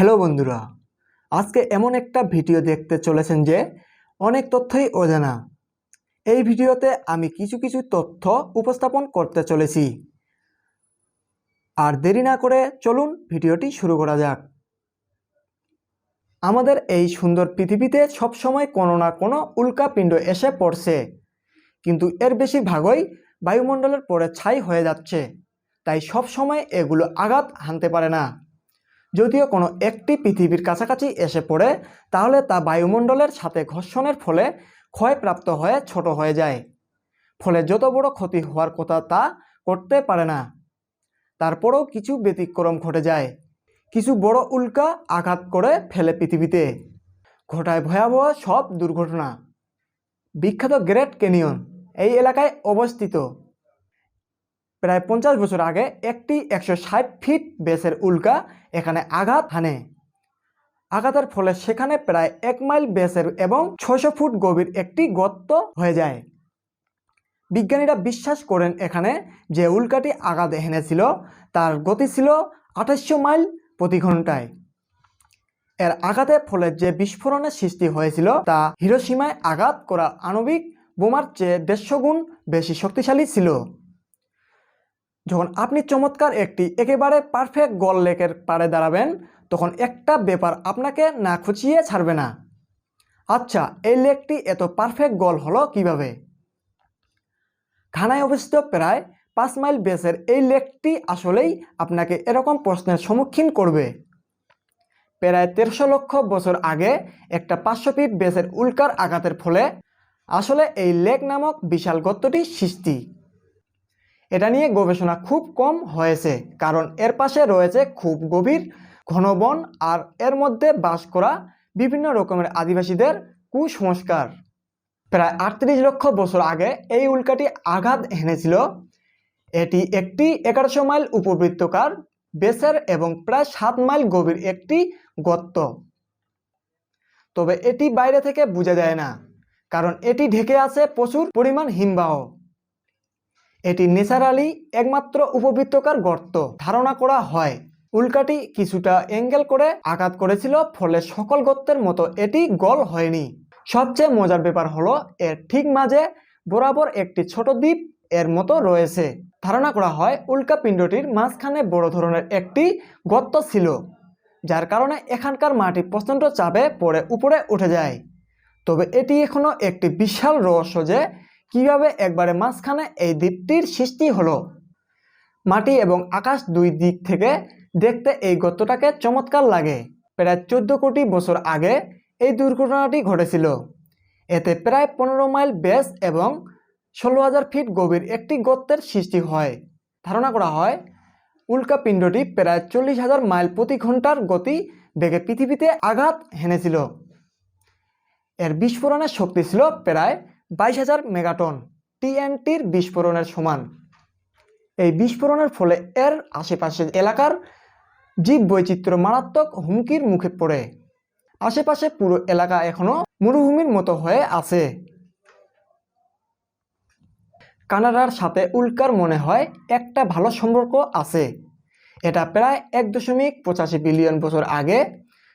Hello বন্ধুরা, আজকে এমন একটা ভিডিও দেখতে চলেছেন যে অনেক তথ্যই অজানা। এই ভিডিওতে আমি কিছু কিছু তথ্য উপস্থাপন করতে চলেছি। আর দেরি না করে চলুন ভিডিওটি শুরু করা যাক। আমাদের এই সুন্দর পৃথিবীতে সবসময় কোনো না কোনো উল্কাপিণ্ড এসে পড়ছে, কিন্তু এর বেশিরভাগই বায়ুমণ্ডলের পরে ছাই হয়ে যাচ্ছে। তাই সবসময় এগুলো আঘাত হানতে পারে না। যদিও কোনো একটি পৃথিবীর কাছাকাছি এসে পড়ে, তাহলে তা বায়ুমণ্ডলের সাথে ঘর্ষণের ফলে ক্ষয়প্রাপ্ত হয়ে ছোট হয়ে যায়। ফলে যত বড় ক্ষতি হওয়ার কথা তা করতে পারে না। তারপরেও কিছু ব্যতিক্রম ঘটে যায়। কিছু বড় উল্কা আঘাত করে ফেলে পৃথিবীতে, ঘটায় ভয়াবহ সব দুর্ঘটনা। বিখ্যাত গ্রেট ক্যানিয়ন এই এলাকায় অবস্থিত। প্রায় 50 বছর আগে একটি 160 ফিট বেসের উল্কা এখানে আঘাত হানে। আঘাতের ফলে সেখানে প্রায় 1 মাইল বেসের এবং 600 ফুট গভীর একটি গর্ত হয়ে যায়। বিজ্ঞানীরা বিশ্বাস করেন এখানে যে উল্কাটি আঘাত হেনেছিল তার গতি ছিল 2800 মাইল প্রতি ঘন্টায়। এর আঘাতের ফলে যে বিস্ফোরণের সৃষ্টি হয়েছিল তা হিরোশিমায় আঘাত করা আণবিক বোমার চেয়ে 150 গুণ বেশি শক্তিশালী ছিল। যখন আপনি চমৎকার একটি একেবারে পারফেক্ট গোল লেকের পাড়ে দাঁড়াবেন, তখন একটা ব্যাপার আপনাকে না খুঁচিয়ে ছাড়বে না। আচ্ছা, এই লেকটি এত পারফেক্ট গোল হলো কিভাবে? ঘানায় অবস্থিত প্রায় 5 মাইল বেসের এই লেকটি আসলেই আপনাকে এরকম প্রশ্নের সম্মুখীন করবে। প্রায় 1300 লক্ষ বছর আগে একটা 500 ফিট বেসের উল্কার আঘাতের ফলে আসলে এই লেক নামক বিশাল গর্তটি সৃষ্টি। এটা নিয়ে গবেষণা খুব কম হয়েছে, কারণ এর পাশে রয়েছে খুব গভীর ঘন বন আর এর মধ্যে বাস করা বিভিন্ন রকমের আদিবাসীদের কুসংস্কার। প্রায় 38 লক্ষ বছর আগে এই উল্কাটি আঘাত হেনেছিল। এটি একটি 1100 মাইল উপবৃত্তাকার বেসের এবং প্রায় 7 মাইল গভীর একটি গর্ত। তবে এটি বাইরে থেকে বোঝা যায় না, কারণ এটি ঢেকে আছে প্রচুর পরিমাণ হিমবাহ। এটি ন্যাচারালি একমাত্র উপবৃত্তাকার গর্ত। ধারণা করা হয় উল্কাটি কিছুটা অ্যাঙ্গেল করে আঘাত করেছিল, ফলে সকল গর্তের মতো এটি গোল হয়নি। সবচেয়ে মজার ব্যাপার হলো এর ঠিক মাঝে বরাবর একটি ছোট দ্বীপ এর মতো রয়েছে। ধারণা করা হয় উল্কাপিণ্ডটির মাঝখানে বড় ধরনের একটি গর্ত ছিল, যার কারণে এখানকার মাটি প্রচণ্ড চাপে পড়ে উপরে উঠে যায়। তবে এটি এখনো একটি বিশাল রহস্য যে কিভাবে একবারে মাঝখানে এই দ্বীপটির সৃষ্টি হলো। মাটি এবং আকাশ দুই দিক থেকে দেখতে এই গর্তটাকে চমৎকার লাগে। প্রায় 14 কোটি বছর আগে এই দুর্ঘটনাটি ঘটেছিল। এতে প্রায় 15 মাইল বেস এবং 16,000 ফিট গভীর একটি গর্তের সৃষ্টি হয়। ধারণা করা হয় উল্কাপিণ্ডটি প্রায় 40,000 মাইল প্রতি ঘন্টার গতি বেগে পৃথিবীতে আঘাত হেনেছিল। এর বিস্ফোরণের শক্তি ছিল প্রায় 22,000 মেগাটন, টিএনটির বিস্ফোরণের সমান। এই বিস্ফোরণের ফলে এর আশেপাশের এলাকার জীববৈচিত্র্য মারাত্মক হুমকির মুখে পড়ে। আশেপাশে পুরো এলাকা এখনো মরুভূমির মতো হয়ে আছে। কানাডার সাথে উল্কার মনে হয় একটা ভালো সম্পর্ক আছে। এটা প্রায় 1.85 বিলিয়ন বছর আগে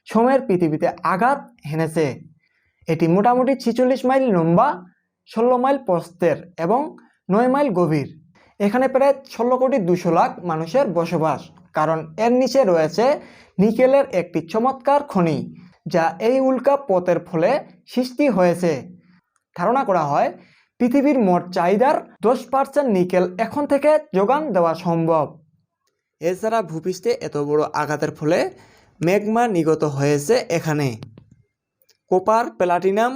সময়ের পৃথিবীতে আঘাত হেনেছে। এটি মোটামুটি 46 মাইল লম্বা, 16 মাইল প্রস্থের এবং 9 মাইল গভীর। এখানে প্রায় 16,200,00,000 মানুষের বসবাস, কারণ এর নিচে রয়েছে নিকেলের একটি চমৎকার খনি, যা এই উল্কাপতের ফলে সৃষ্টি হয়েছে। ধারণা করা হয় পৃথিবীর মোট চাহিদার 10% নিকেল এখন থেকে যোগান দেওয়া সম্ভব। এছাড়া ভূপৃষ্ঠে এত বড় আঘাতের ফলে ম্যাগমা নির্গত হয়েছে এখানে। কপার, প্লাটিনাম,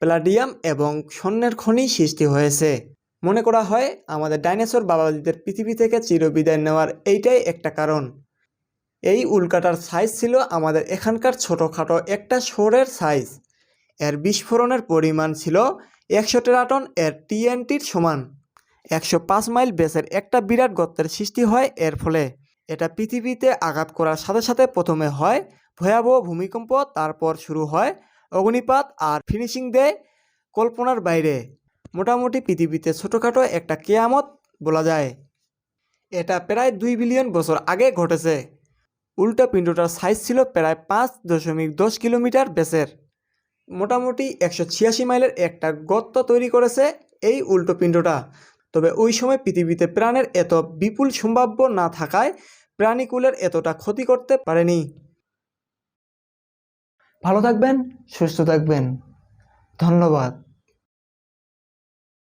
প্যালাডিয়াম এবং স্বর্ণের খনি সৃষ্টি হয়েছে। মনে করা হয় আমাদের ডাইনোসর বাবাজিদের পৃথিবী থেকে চিরবিদায় নেওয়ার এইটাই একটা কারণ। এই উল্কাটার সাইজ ছিল আমাদের এখানকার ছোটোখাটো একটা শহরের সাইজ। এর বিস্ফোরণের পরিমাণ ছিল 100 টেরাটন এর টিএনটির সমান। 105 মাইল বেসের একটা বিরাট গর্তের সৃষ্টি হয় এর ফলে। এটা পৃথিবীতে আঘাত করার সাথে সাথে প্রথমে হয় ভয়াবহ ভূমিকম্প, তারপর শুরু হয় অগ্নিপাত আর ফিনিশিং দেয় কল্পনার বাইরে। মোটামুটি পৃথিবীতে ছোটোখাটো একটা কেয়ামত বলা যায়। এটা প্রায় 2 বিলিয়ন বছর আগে ঘটেছে। উল্কাপিণ্ডটার সাইজ ছিল প্রায় 5.10 কিলোমিটার ব্যাসের। মোটামুটি 186 মাইলের একটা গর্ত তৈরি করেছে এই উল্কাপিণ্ডটা। তবে ওই সময় পৃথিবীতে প্রাণের এত বিপুল সম্ভাব্য না থাকায় প্রাণীকুলের এতটা ক্ষতি করতে পারেনি। ভালো থাকবেন, সুস্থ থাকবেন, ধন্যবাদ।